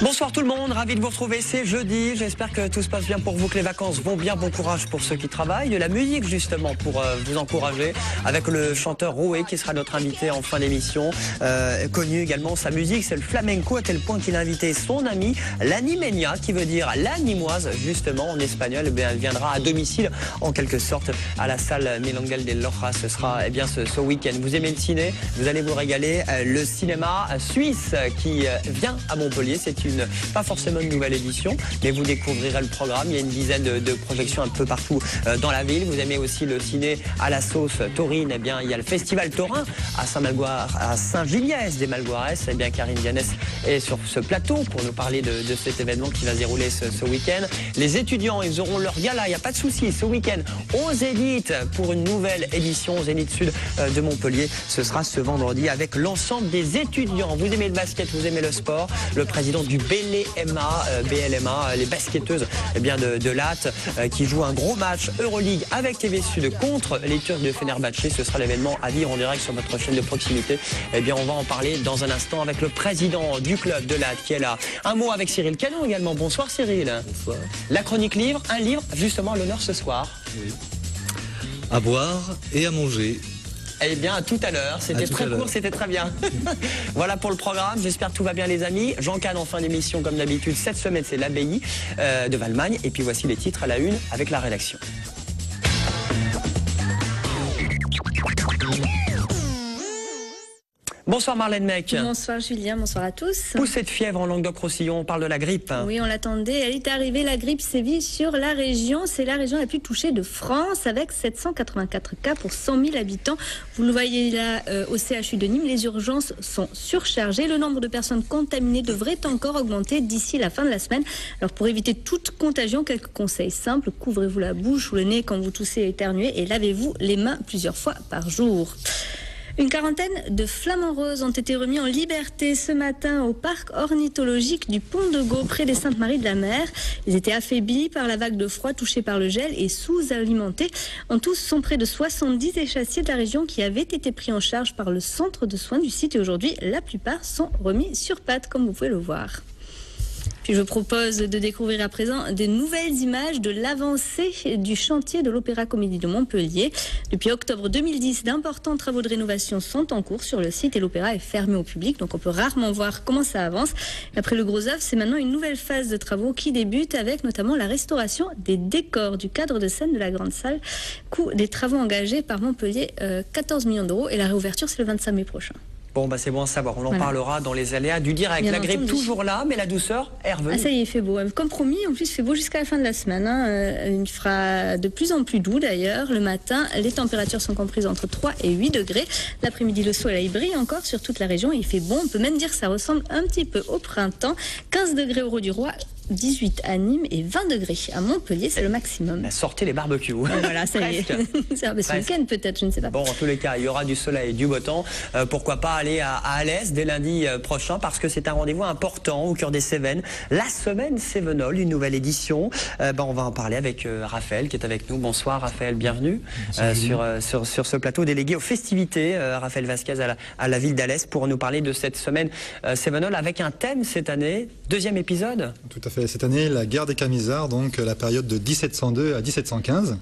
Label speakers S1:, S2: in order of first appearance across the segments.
S1: Bonsoir tout le monde, ravi de vous retrouver, c'est jeudi, j'espère que tout se passe bien pour vous, que les vacances vont bien, bon courage pour ceux qui travaillent, de la musique justement pour vous encourager, avec le chanteur Roué qui sera notre invité en fin d'émission, connu également, sa musique c'est le flamenco à tel point qu'il a invité son ami, l'animeña, qui veut dire l'animoise justement en espagnol, elle viendra à domicile en quelque sorte à la salle Milongal de Loja, ce sera ce week-end. Vous aimez le ciné, vous allez vous régaler, le cinéma suisse qui vient à Montpellier, c'est pas forcément une nouvelle édition, mais vous découvrirez le programme. Il y a une dizaine de projections un peu partout dans la ville. Vous aimez aussi le ciné à la sauce taurine, il y a le Festival Taurin à Saint-Giliès des Malgoires. Karine Dianès est sur ce plateau pour nous parler de cet événement qui va se dérouler ce week-end. Les étudiants, ils auront leur gala, il n'y a pas de souci, ce week-end au Zénith pour une nouvelle édition au Zénith Sud de Montpellier. Ce sera ce vendredi avec l'ensemble des étudiants. Vous aimez le basket, vous aimez le sport, le président du BLMA, les basketteuses de Latte, qui jouent un gros match Euroleague avec TV Sud contre les Turcs de Fenerbahçe. Ce sera l'événement à vivre en direct sur votre chaîne de proximité. On va en parler dans un instant avec le président du club de Latte qui est là. Un mot avec Cyril Canon également. Bonsoir Cyril.
S2: Bonsoir.
S1: La chronique livre, un livre justement à l'honneur ce soir.
S2: Oui. À boire et à manger.
S1: Eh bien, à tout à l'heure, c'était très court, c'était très bien. Voilà pour le programme, j'espère que tout va bien les amis. Jean Cannes en fin d'émission comme d'habitude, cette semaine c'est l'abbaye de Valmagne. Et puis voici les titres à la une avec la rédaction. Bonsoir Marlène Mec.
S3: Bonsoir Julien, bonsoir à tous.
S1: Poussée de fièvre en Languedoc-Roussillon, on parle de la grippe.
S3: Oui, on l'attendait, elle est arrivée, la grippe sévit sur la région. C'est la région la plus touchée de France avec 784 cas pour 100 000 habitants. Vous le voyez là au CHU de Nîmes, les urgences sont surchargées. Le nombre de personnes contaminées devrait encore augmenter d'ici la fin de la semaine. Alors pour éviter toute contagion, quelques conseils simples. Couvrez-vous la bouche ou le nez quand vous toussez et éternuez et lavez-vous les mains plusieurs fois par jour. Une quarantaine de flamants roses ont été remis en liberté ce matin au parc ornithologique du Pont de Gau, près des Saintes-Maries-de-la-Mer. Ils étaient affaiblis par la vague de froid, touchés par le gel et sous-alimentés. En tout, ce sont près de 70 échassiers de la région qui avaient été pris en charge par le centre de soins du site. Et aujourd'hui, la plupart sont remis sur pattes, comme vous pouvez le voir. Puis je propose de découvrir à présent des nouvelles images de l'avancée du chantier de l'Opéra Comédie de Montpellier. Depuis octobre 2010, d'importants travaux de rénovation sont en cours sur le site et l'Opéra est fermé au public, donc on peut rarement voir comment ça avance. Après le gros œuvre, c'est maintenant une nouvelle phase de travaux qui débute avec notamment la restauration des décors du cadre de scène de la grande salle. Coût des travaux engagés par Montpellier, 14 millions d'euros et la réouverture c'est le 25 mai prochain.
S1: Bon, c'est bon à savoir. On en parlera dans les aléas du direct. Bien la grippe entendu. Toujours là, mais la douceur est revenue.
S3: Ah, ça y est, il fait beau. Comme promis, en plus, il fait beau jusqu'à la fin de la semaine. Il fera de plus en plus doux d'ailleurs. Le matin, les températures sont comprises entre 3 et 8 degrés. L'après-midi, le soleil brille encore sur toute la région. Il fait bon. On peut même dire que ça ressemble un petit peu au printemps. 15 degrés au Ros-du-Roi. 18 à Nîmes et 20 degrés à Montpellier, c'est le maximum.
S1: Sortez les barbecues.
S3: Voilà, ça y est. C'est ce week-end peut-être, je ne sais pas.
S1: Bon, en tous les cas, il y aura du soleil et du beau temps. Pourquoi pas aller à Alès dès lundi prochain, parce que c'est un rendez-vous important au cœur des Cévennes. La semaine Cévenol, une nouvelle édition. On va en parler avec Raphaël qui est avec nous. Bonsoir Raphaël, bienvenue sur ce plateau délégué aux festivités. Raphaël Vasquez à la ville d'Alès pour nous parler de cette semaine Cévenol avec un thème cette année, deuxième épisode.
S4: Tout à fait. Cette année, la guerre des Camisards, donc la période de 1702 à 1715,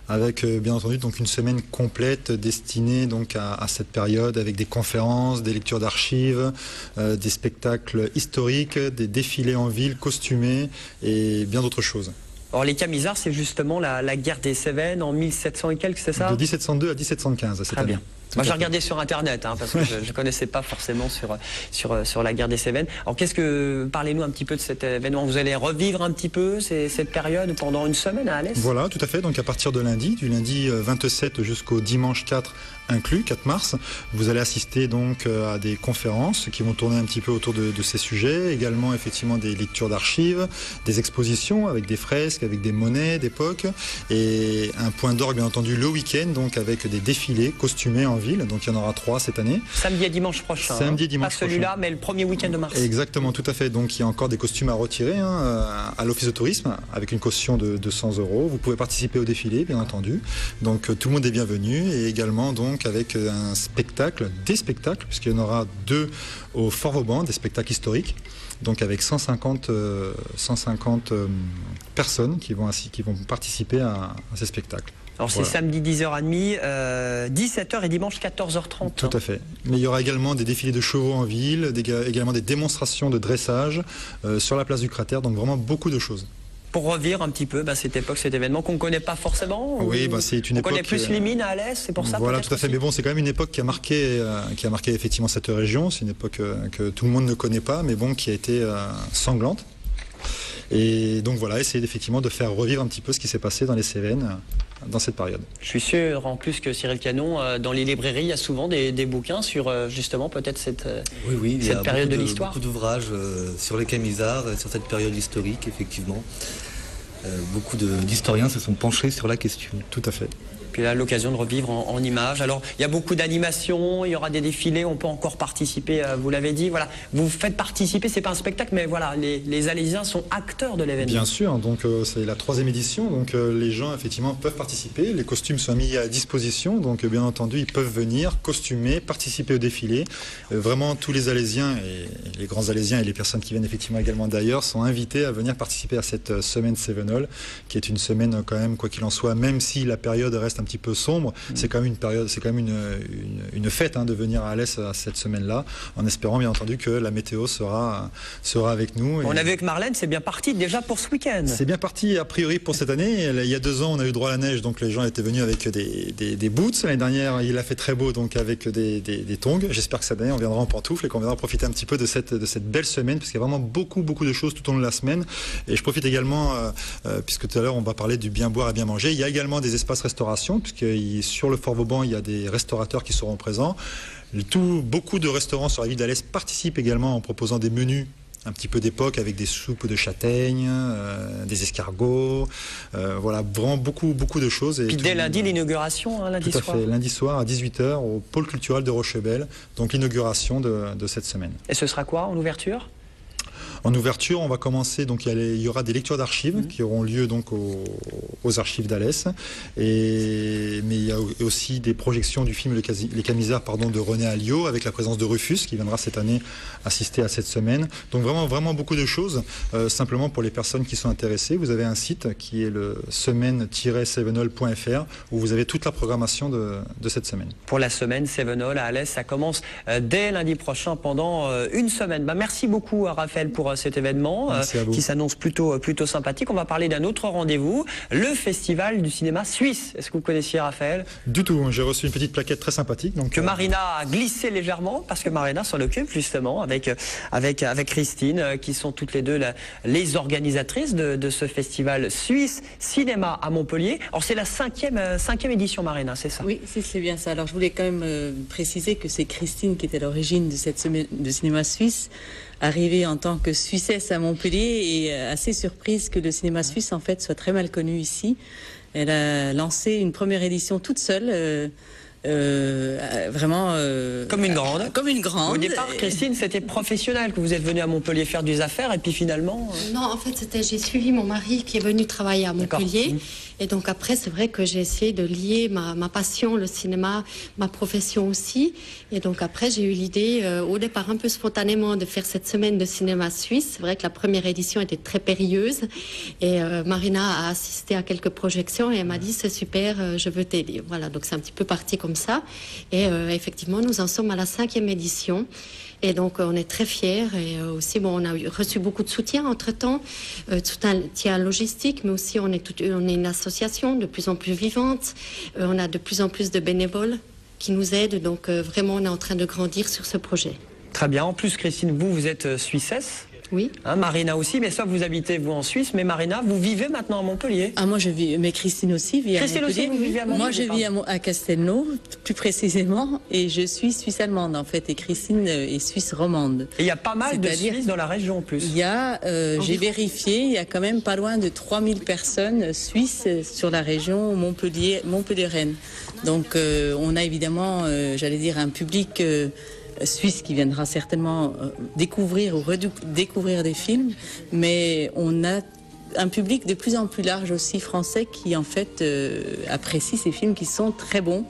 S4: avec bien entendu donc une semaine complète destinée donc à cette période, avec des conférences, des lectures d'archives, des spectacles historiques, des défilés en ville costumés et bien d'autres choses.
S1: Alors les Camisards, c'est justement la guerre des Cévennes en 1700 et quelques, c'est ça?
S4: De 1702 à 1715 cette année.
S1: Bien. Moi j'ai regardé sur internet parce que je ne connaissais pas forcément sur la guerre des Cévennes. Alors parlez-nous un petit peu de cet événement. Vous allez revivre un petit peu cette période pendant une semaine à Alès? Voilà,
S4: tout à fait. Donc à partir de lundi, du lundi 27 jusqu'au dimanche 4 inclus, 4 mars, vous allez assister donc à des conférences qui vont tourner un petit peu autour de ces sujets. Également effectivement des lectures d'archives, des expositions avec des fresques, avec des monnaies d'époque et un point d'orgue bien entendu le week-end donc avec des défilés costumés en ville, donc il y en aura 3 cette année.
S1: Samedi et dimanche prochain.
S4: Samedi et dimanche
S1: pas celui-là, mais le premier week-end de mars.
S4: Exactement, tout à fait. Donc il y a encore des costumes à retirer à l'office de tourisme avec une caution de 200 €. Vous pouvez participer au défilé, bien entendu. Donc tout le monde est bienvenu et également donc avec un spectacle, des spectacles, puisqu'il y en aura 2 au Fort Vauban, des spectacles historiques. Donc avec 150 personnes qui vont participer à ces spectacles.
S1: Alors c'est samedi 10h30, 17h et dimanche 14h30.
S4: Tout à fait. Mais il y aura également des défilés de chevaux en ville, également des démonstrations de dressage sur la place du cratère, donc vraiment beaucoup de choses.
S1: Pour revivre un petit peu cette époque, cet événement qu'on ne connaît pas forcément.
S4: Oui, c'est une époque.
S1: On connaît plus les mines à Alès, c'est pour ça.
S4: Voilà, tout à fait.
S1: Aussi.
S4: Mais bon, c'est quand même une époque qui a marqué effectivement cette région. C'est une époque que tout le monde ne connaît pas, mais bon, qui a été sanglante. Et donc voilà, essayer effectivement de faire revivre un petit peu ce qui s'est passé dans les Cévennes dans cette période.
S1: Je suis sûr en plus que Cyril Canon, dans les librairies, il y a souvent des bouquins sur justement peut-être cette période de l'histoire.
S2: Beaucoup d'ouvrages sur les Camisards, sur cette période historique, effectivement. Beaucoup d'historiens se sont penchés sur la question.
S4: Tout à fait.
S1: Puis là, l'occasion de revivre en images. Alors, il y a beaucoup d'animations, il y aura des défilés, on peut encore participer, vous l'avez dit. Voilà, vous faites participer, c'est pas un spectacle, mais voilà, les Alésiens sont acteurs de l'événement.
S4: Bien sûr, donc c'est la 3e édition, donc les gens effectivement peuvent participer, les costumes sont mis à disposition, donc bien entendu, ils peuvent venir costumer, participer au défilé. Vraiment, tous les Alésiens, et les grands Alésiens et les personnes qui viennent effectivement également d'ailleurs, sont invités à venir participer à cette semaine Cévenol, qui est une semaine quand même, quoi qu'il en soit, même si la période reste un petit peu sombre, c'est quand même une période, c'est quand même une fête de venir à Alès à cette semaine-là, en espérant bien entendu que la météo sera avec nous.
S1: On a vu que Marlène, c'est bien parti déjà pour ce week-end.
S4: C'est bien parti a priori pour cette année. Il y a 2 ans, on a eu droit à la neige, donc les gens étaient venus avec des boots. L'année dernière, il a fait très beau, donc avec des tongs. J'espère que cette année, on viendra en pantoufles et qu'on viendra profiter un petit peu de cette belle semaine, parce qu'il y a vraiment beaucoup de choses tout au long de la semaine. Et je profite également, puisque tout à l'heure, on va parler du bien boire et bien manger. Il y a également des espaces restauration, puisque sur le Fort Vauban, il y a des restaurateurs qui seront présents. Beaucoup de restaurants sur la ville d'Alès participent également en proposant des menus un petit peu d'époque avec des soupes de châtaignes, des escargots, voilà, vraiment beaucoup de choses. Et
S1: puis dès lundi, l'inauguration, lundi soir.
S4: Tout à fait, lundi soir à 18h au pôle culturel de Rochebelle, donc l'inauguration de cette semaine.
S1: Et ce sera quoi en ouverture ?
S4: En ouverture, on va commencer, donc il y aura des lectures d'archives qui auront lieu donc aux archives d'Alès, mais il y a aussi des projections du film Les Camisards de René Alliot, avec la présence de Rufus qui viendra cette année assister à cette semaine. Donc vraiment beaucoup de choses. Simplement pour les personnes qui sont intéressées, vous avez un site qui est le semaine-sevenol.fr où vous avez toute la programmation de cette semaine.
S1: Pour la semaine Cévenol à Alès, ça commence dès lundi prochain pendant une semaine. Merci beaucoup à Raphaël pour cet événement qui s'annonce plutôt sympathique. On va parler d'un autre rendez-vous, le Festival du cinéma suisse. Est-ce que vous connaissiez Raphaël ?
S4: Du tout, j'ai reçu une petite plaquette très sympathique. Donc,
S1: que Marina a glissé légèrement, parce que Marina s'en occupe justement avec Christine, qui sont toutes les deux les organisatrices de ce festival suisse cinéma à Montpellier. Alors c'est la cinquième édition, Marina, c'est ça ?
S5: Oui, c'est bien ça. Alors je voulais quand même préciser que c'est Christine qui était à l'origine de cette semaine de cinéma suisse, arrivée en tant que Suissesse à Montpellier et assez surprise que le cinéma suisse en fait soit très mal connu ici. Elle a lancé une première édition toute seule. Vraiment
S1: comme une grande.
S5: Comme une grande.
S1: Au départ, Christine, c'était professionnel que vous êtes venue à Montpellier faire des affaires et puis finalement.
S6: Non, en fait, j'ai suivi mon mari qui est venu travailler à Montpellier. Et donc après, c'est vrai que j'ai essayé de lier ma passion, le cinéma, ma profession aussi. Et donc après, j'ai eu l'idée, au départ un peu spontanément, de faire cette semaine de cinéma suisse. C'est vrai que la première édition était très périlleuse. Et Marina a assisté à quelques projections et elle m'a dit, c'est super, je veux t'aider. Voilà, donc c'est un petit peu parti comme ça. Et effectivement, nous en sommes à la 5e édition. Et donc, on est très fiers. Et aussi, on a reçu beaucoup de soutien entre-temps, soutien logistique, mais aussi on est une association de plus en plus vivante. On a de plus en plus de bénévoles qui nous aident. Donc, vraiment, on est en train de grandir sur ce projet.
S1: Très bien. En plus, Christine, vous êtes suissesse.
S6: Oui.
S1: Hein, Marina aussi, mais sauf vous habitez vous en Suisse, mais Marina, vous vivez maintenant à Montpellier.
S5: Ah, moi je vis, mais Christine aussi vit à
S1: Christine
S5: Montpellier.
S1: aussi, vous vivez à Montpellier.
S5: Moi je vis à Castelnau, plus précisément, et je suis suisse-allemande en fait, et Christine est suisse-romande.
S1: Et il y a pas mal de Suisses dans la région en plus.
S5: Il y a, j'ai vérifié, il y a quand même pas loin de 3000 personnes suisses sur la région Montpellier-Rennes. Donc on a évidemment, j'allais dire, un public suisse qui viendra certainement découvrir ou redécouvrir des films, mais on a un public de plus en plus large aussi français qui en fait apprécie ces films qui sont très bons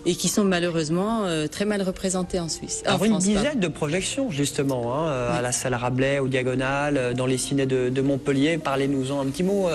S5: et qui sont malheureusement très mal représentés en Suisse.
S1: Alors une dizaine de projections justement, hein, à la salle Rabelais, au Diagonal, dans les cinés de Montpellier. Parlez-nous-en un petit mot,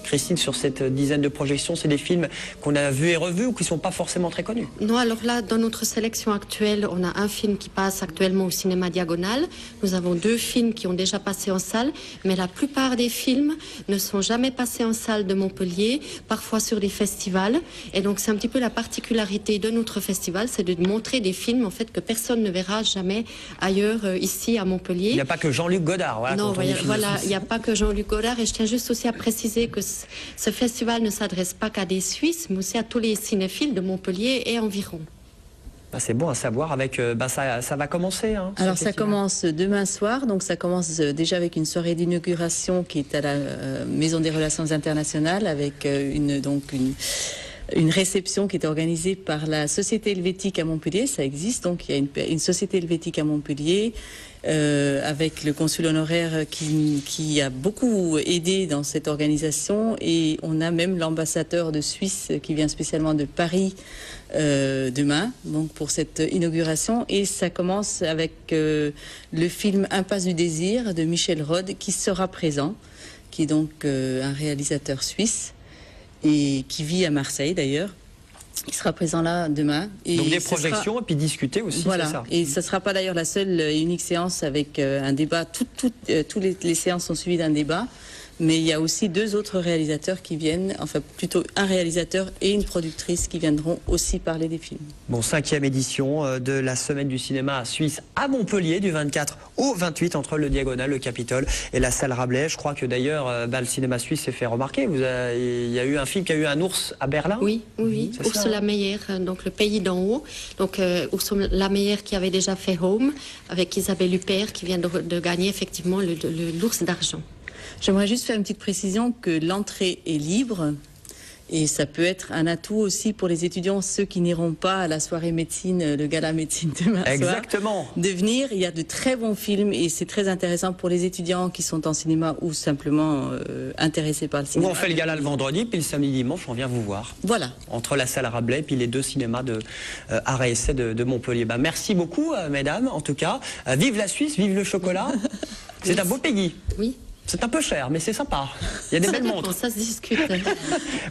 S1: Christine, sur cette dizaine de projections. C'est des films qu'on a vus et revus ou qui ne sont pas forcément très connus?
S6: Non, alors là, dans notre sélection actuelle, on a un film qui passe actuellement au cinéma Diagonal. Nous avons 2 films qui ont déjà passé en salle, mais la plupart des films ne sont jamais passés en salle de Montpellier, parfois sur des festivals. Et donc c'est un petit peu la particularité de notre festival, c'est de montrer des films en fait que personne ne verra jamais ailleurs ici à Montpellier.
S1: Il n'y a pas que Jean-Luc Godard. Voilà,
S6: non, voilà, il n'y a pas que Jean-Luc Godard. Et je tiens juste aussi à préciser que ce festival ne s'adresse pas qu'à des Suisses, mais aussi à tous les cinéphiles de Montpellier et environ.
S1: C'est bon à savoir. Avec, ça va commencer. Hein,
S5: alors ça commence demain soir, donc ça commence déjà avec une soirée d'inauguration qui est à la Maison des Relations Internationales avec une réception qui est organisée par la Société helvétique à Montpellier. Ça existe, donc il y a une Société helvétique à Montpellier avec le consul honoraire qui a beaucoup aidé dans cette organisation, et on a même l'ambassadeur de Suisse qui vient spécialement de Paris demain, donc pour cette inauguration. Et ça commence avec le film Impasse du désir de Michel Rode qui sera présent, qui est donc un réalisateur suisse et qui vit à Marseille d'ailleurs. Il sera présent là demain. Et
S1: donc des projections et puis discuter aussi,
S5: voilà.
S1: C'est ça.
S5: Et ce ne sera pas d'ailleurs la seule et unique séance avec un débat. Toutes les séances sont suivies d'un débat. Mais il y a aussi 2 autres réalisateurs qui viennent, enfin plutôt un réalisateur et une productrice qui viendront aussi parler des films.
S1: Bon, 5e édition de la Semaine du cinéma suisse à Montpellier, du 24 au 28, entre le Diagonal, le Capitole et la salle Rabelais. Je crois que d'ailleurs, le cinéma suisse s'est fait remarquer. Il y a eu un film qui a eu un ours à Berlin.
S6: Oui. Ursula Meyer, donc Le Pays d'en haut. Donc Ursula Meyer qui avait déjà fait Home, avec Isabelle Huppert qui vient de gagner effectivement l'ours d'argent.
S5: J'aimerais juste faire une petite précision que l'entrée est libre et ça peut être un atout aussi pour les étudiants, ceux qui n'iront pas à la soirée médecine, le gala médecine demain soir.
S1: Exactement.
S5: De venir, il y a de très bons films et c'est très intéressant pour les étudiants qui sont en cinéma ou simplement intéressés par le cinéma.
S1: Où on fait le gala le vendredi, puis le samedi dimanche, on vient vous voir.
S5: Voilà.
S1: Entre la salle Rabelais puis les 2 cinémas de art et essai de Montpellier. Merci beaucoup, mesdames, en tout cas. Vive la Suisse, vive le chocolat. C'est un beau pays.
S6: Oui.
S1: C'est un peu cher, mais c'est sympa. Il y a des belles montres.
S6: Ça se discute.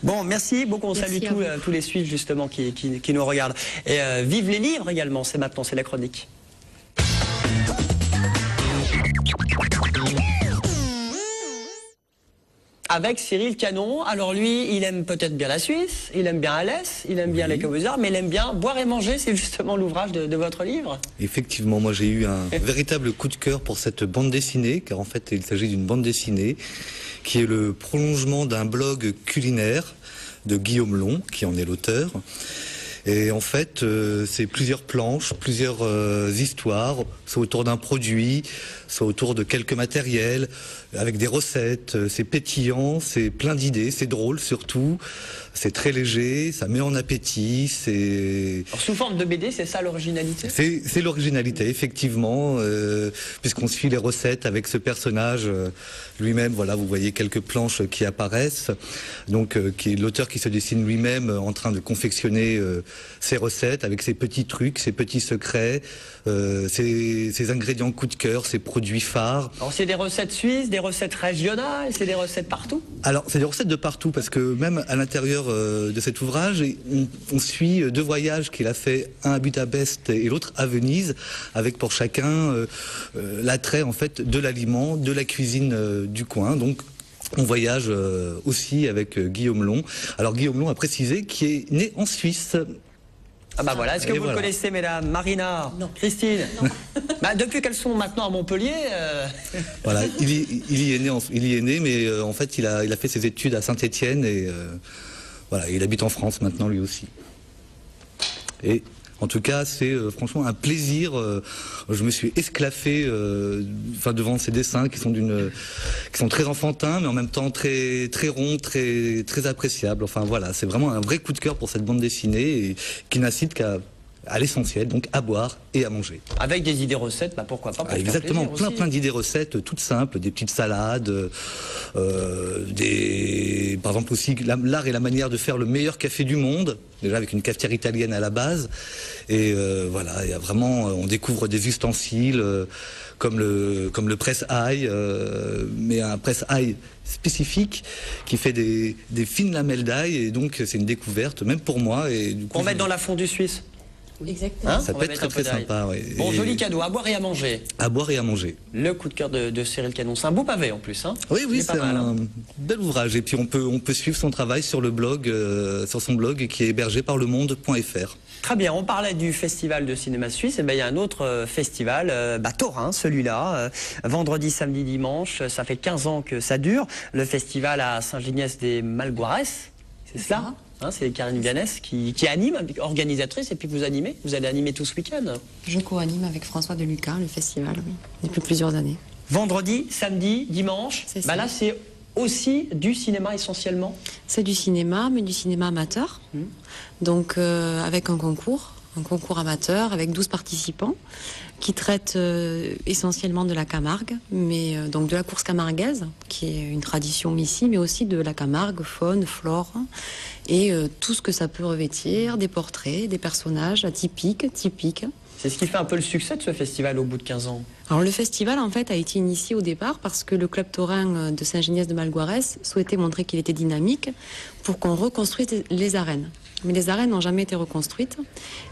S1: Bon, merci beaucoup. On salue tous les Suisses, justement, qui nous regardent. Et vive les livres également. C'est maintenant, c'est la chronique. Avec Cyril Canon. Alors lui, il aime peut-être bien la Suisse, il aime bien Alès, il aime bien les Causards, mais il aime bien boire et manger. C'est justement l'ouvrage de votre livre.
S2: Effectivement, moi j'ai eu un véritable coup de cœur pour cette bande dessinée, car en fait il s'agit d'une bande dessinée qui est le prolongement d'un blog culinaire de Guillaume Long, qui en est l'auteur. Et en fait, c'est plusieurs planches, plusieurs histoires, soit autour d'un produit, soit autour de quelques matériels, avec des recettes. C'est pétillant, c'est plein d'idées, c'est drôle surtout. C'est très léger, ça met en appétit.
S1: Alors, sous forme de BD, c'est ça l'originalité?
S2: C'est l'originalité, effectivement, puisqu'on suit les recettes avec ce personnage lui-même. Voilà, vous voyez quelques planches qui apparaissent. Donc, qui est l'auteur qui se dessine lui-même en train de confectionner ses recettes avec ses petits trucs, ses petits secrets, ses ingrédients coup de cœur, ses produits phares.
S1: Alors, c'est des recettes suisses, des recettes régionales, c'est des recettes partout? Alors,
S2: c'est des recettes de partout, parce que même à l'intérieur de cet ouvrage, on suit 2 voyages qu'il a fait, un à Budapest et l'autre à Venise, avec pour chacun l'attrait en fait de l'aliment, de la cuisine du coin. Donc on voyage aussi avec Guillaume Long. Alors Guillaume Long a précisé qu'il est né en Suisse.
S1: Ah bah voilà, est-ce que
S2: Et
S1: vous
S2: voilà.
S1: le connaissez, mesdames? Marina?
S5: Non.
S1: Christine? Bah, depuis qu'elles sont maintenant à Montpellier...
S2: Voilà, il y est né, mais en fait, il a fait ses études à Saint-Étienne et voilà, il habite en France maintenant lui aussi. Et en tout cas, c'est franchement un plaisir. Je me suis esclaffé devant ces dessins qui sont très enfantins, mais en même temps très ronds, très appréciables. Enfin voilà, c'est vraiment un vrai coup de cœur pour cette bande dessinée et qui n'incite qu'à l'essentiel, donc à boire et à manger.
S1: Avec des idées recettes, bah pourquoi pas pour faire
S2: Exactement,
S1: plaisir aussi.
S2: plein d'idées recettes toutes simples, des petites salades, par exemple aussi l'art et la manière de faire le meilleur café du monde, déjà avec une cafetière italienne à la base. Et voilà, il y a vraiment, on découvre des ustensiles comme le presse-ail, mais un presse-ail spécifique qui fait des fines lamelles d'ail, et donc c'est une découverte même pour moi. Et du coup,
S1: On va mettre dans la fondue suisse.
S5: Exactement.
S1: Hein,
S2: ça
S1: on
S2: peut
S1: va
S2: être
S1: mettre un
S2: très
S1: peu d'ail.
S2: sympa. Ouais.
S1: Bon,
S2: Et
S1: joli cadeau, à boire et à manger.
S2: à boire et à manger.
S1: Le coup de cœur de Cyril Canon. C'est un beau pavé en plus. Hein.
S2: Oui,
S1: Il est
S2: c'est
S1: pas mal, hein.
S2: un bel ouvrage. Et puis on peut suivre son travail sur le blog, sur son blog qui est hébergé par lemonde.fr.
S1: Très bien, on parlait du festival de cinéma suisse, et ben il y a un autre festival, Thorin, celui-là, vendredi, samedi, dimanche, ça fait 15 ans que ça dure, le festival à Saint-Giniès-des-Malguarès, c'est cela hein, c'est Karine Vianès qui anime, organisatrice, et puis vous animez, vous allez animer tout ce week-end.
S7: Je co-anime avec François Deluca le festival, oui, depuis plusieurs années.
S1: Vendredi, samedi, dimanche,
S7: C'est ça.
S1: là c'est aussi du cinéma essentiellement.
S7: C'est du cinéma, mais du cinéma amateur. Donc avec un concours amateur avec 12 participants qui traitent essentiellement de la Camargue, mais donc de la course camarguaise, qui est une tradition ici, mais aussi de la Camargue, faune, flore, et tout ce que ça peut revêtir, des portraits, des personnages atypiques, typiques.
S1: C'est ce qui fait un peu le succès de ce festival au bout de 15 ans.
S7: Alors le festival en fait a été initié au départ parce que le club taurin de Saint-Giniès-de-Malguarès souhaitait montrer qu'il était dynamique pour qu'on reconstruise les arènes. Mais les arènes n'ont jamais été reconstruites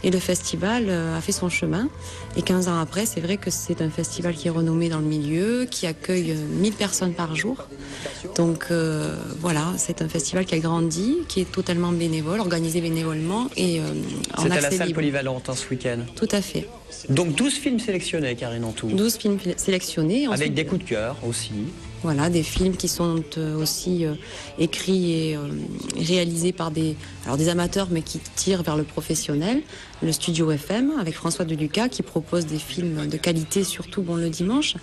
S7: et le festival a fait son chemin. Et 15 ans après, c'est vrai que c'est un festival qui est renommé dans le milieu, qui accueille 1000 personnes par jour. Donc voilà, c'est un festival qui a grandi, qui est totalement bénévole, organisé bénévolement et en
S1: C'est à la
S7: accès
S1: salle
S7: libre.
S1: polyvalente ce week-end.
S7: Tout à fait.
S1: Donc 12 films sélectionnés, Karine, en tout.
S7: 12 films sélectionnés.
S1: Avec
S7: Ensuite,
S1: des coups de cœur aussi.
S7: Voilà, des films qui sont aussi écrits et réalisés par des amateurs, mais qui tirent vers le professionnel. Le Studio FM, avec François Deluca, qui propose des films de qualité, surtout le dimanche,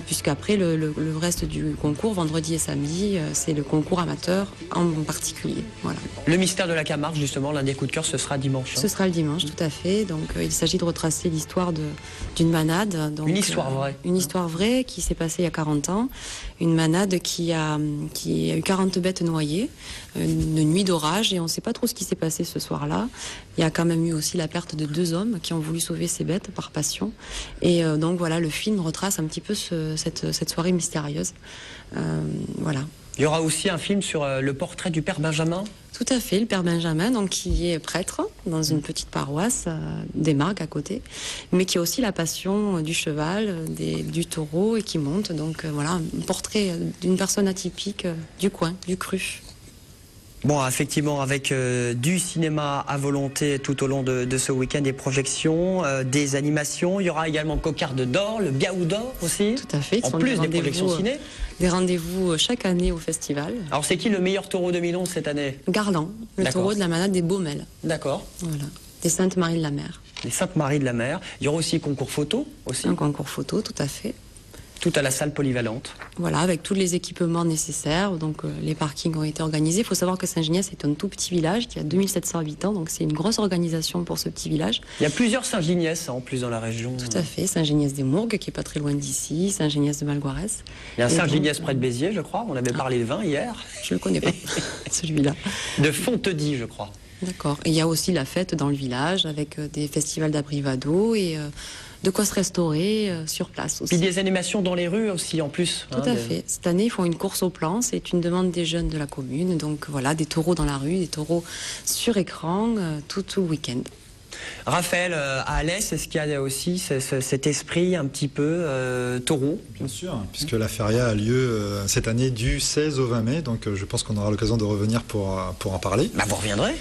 S7: puisqu'après, le reste du concours, vendredi et samedi, c'est le concours amateur en particulier. Voilà.
S1: Le mystère de la Camargue, justement, l'un des coups de cœur, ce sera dimanche. hein.
S7: Ce sera le dimanche, tout à fait. Donc, il s'agit de retracer l'histoire d'une manade. Donc,
S1: Une histoire vraie.
S7: Une histoire vraie qui s'est passée il y a 40 ans. Une manade qui a eu 40 bêtes noyées, une nuit d'orage, et on ne sait pas trop ce qui s'est passé ce soir-là. Il y a quand même eu aussi la perte de 2 hommes qui ont voulu sauver ces bêtes par passion. Et donc voilà, le film retrace un petit peu cette soirée mystérieuse. Voilà.
S1: Il y aura aussi un film sur le portrait du père Benjamin.
S7: Tout à fait, le père Benjamin, donc, qui est prêtre dans une petite paroisse des Margues à côté, mais qui a aussi la passion du cheval, du taureau, et qui monte. Donc voilà, un portrait d'une personne atypique du coin, du cru.
S1: Bon, effectivement, avec du cinéma à volonté tout au long de ce week-end, des projections, des animations. Il y aura également Cocarde d'Or, le Biaou d'Or aussi.
S7: Tout à fait.
S1: En plus des projections ciné.
S7: Des rendez-vous chaque année au festival.
S1: Alors, c'est qui le meilleur taureau 2011 cette année?
S7: Garland, le
S1: D'accord.
S7: taureau de la manade des Baumelles.
S1: D'accord.
S7: Voilà. Des Saintes-Maries de la Mer.
S1: Les Saintes-Maries de la Mer. Il y aura aussi concours photo aussi.
S7: Un concours photo, tout à fait.
S1: Tout à la salle polyvalente.
S7: Voilà, avec tous les équipements nécessaires. Donc les parkings ont été organisés. Il faut savoir que Saint-Giniès est un tout petit village qui a 2700 habitants. Donc c'est une grosse organisation pour ce petit village.
S1: Il y a plusieurs Saint-Giniès en plus dans la région.
S7: Tout à fait. Saint-Giniès-des-Mourgues, qui est pas très loin d'ici. Saint-Giniès-de-Malguarès.
S1: Il y a un
S7: Et
S1: Saint-Giniès
S7: donc,
S1: près de Béziers, je crois. On avait parlé de vin hier.
S7: Je le connais pas, celui-là.
S1: De Fontedy, je crois.
S7: D'accord. Et il y a aussi la fête dans le village avec des festivals d'abrivado et de quoi se restaurer sur place aussi.
S1: Puis des animations dans les rues aussi en plus.
S7: Tout à fait. Cette année, ils font une course au plan. C'est une demande des jeunes de la commune. Donc voilà, des taureaux dans la rue, des taureaux sur écran tout le week-end.
S1: Raphaël, à Alès, est-ce qu'il y a aussi cet esprit un petit peu taureau?
S4: Bien sûr, puisque la feria a lieu cette année du 16 au 20 mai, donc je pense qu'on aura l'occasion de revenir pour en parler.
S1: Bah, vous reviendrez?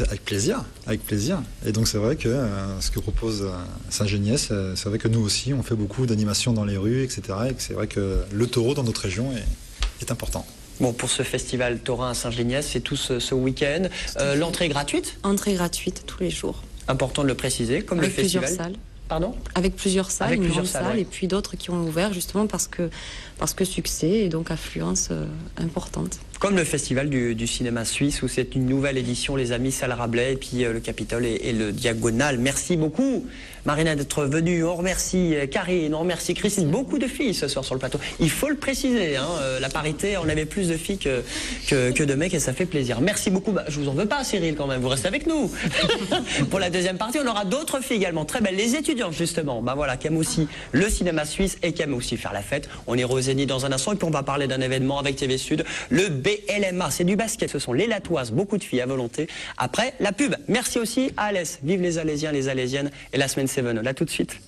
S4: Avec plaisir, avec plaisir. Et donc c'est vrai que ce que propose Saint-Géniès, c'est vrai que nous aussi, on fait beaucoup d'animations dans les rues, etc. Et que c'est vrai que le taureau dans notre région est important.
S1: Bon, pour ce festival taurin à Saint-Géniès, c'est tout ce week-end. L'entrée est gratuite?
S7: Entrée gratuite tous les jours.
S1: Important de le préciser, comme
S7: avec
S1: le festival.
S7: Plusieurs salles.
S1: Pardon?
S7: Avec plusieurs salles,
S1: avec
S7: une
S1: plusieurs
S7: grande salle,
S1: ouais.
S7: Et puis d'autres qui ont ouvert justement parce que succès et donc affluence importante.
S1: Comme le festival du cinéma suisse, où c'est une nouvelle édition, les amis, salle Rabelais, et puis le Capitole et le Diagonal. Merci beaucoup, Marina, d'être venue. On remercie Karine, on remercie Christine. Beaucoup de filles ce soir sur le plateau. Il faut le préciser, hein, la parité, on avait plus de filles que de mecs, et ça fait plaisir. Merci beaucoup. Bah, je vous en veux pas, Cyril, quand même. Vous restez avec nous. Pour la deuxième partie, on aura d'autres filles également, très belles. Les étudiantes, justement, bah voilà, qui aiment aussi le cinéma suisse et qui aiment aussi faire la fête. On ira au Zénith dans un instant, et puis on va parler d'un événement avec TV Sud, le BLMA. C'est du basket, ce sont les Latoises, beaucoup de filles à volonté. Après la pub, merci aussi à Alès. Vive les Alésiens, les Alésiennes et la semaine 7. Là tout de suite.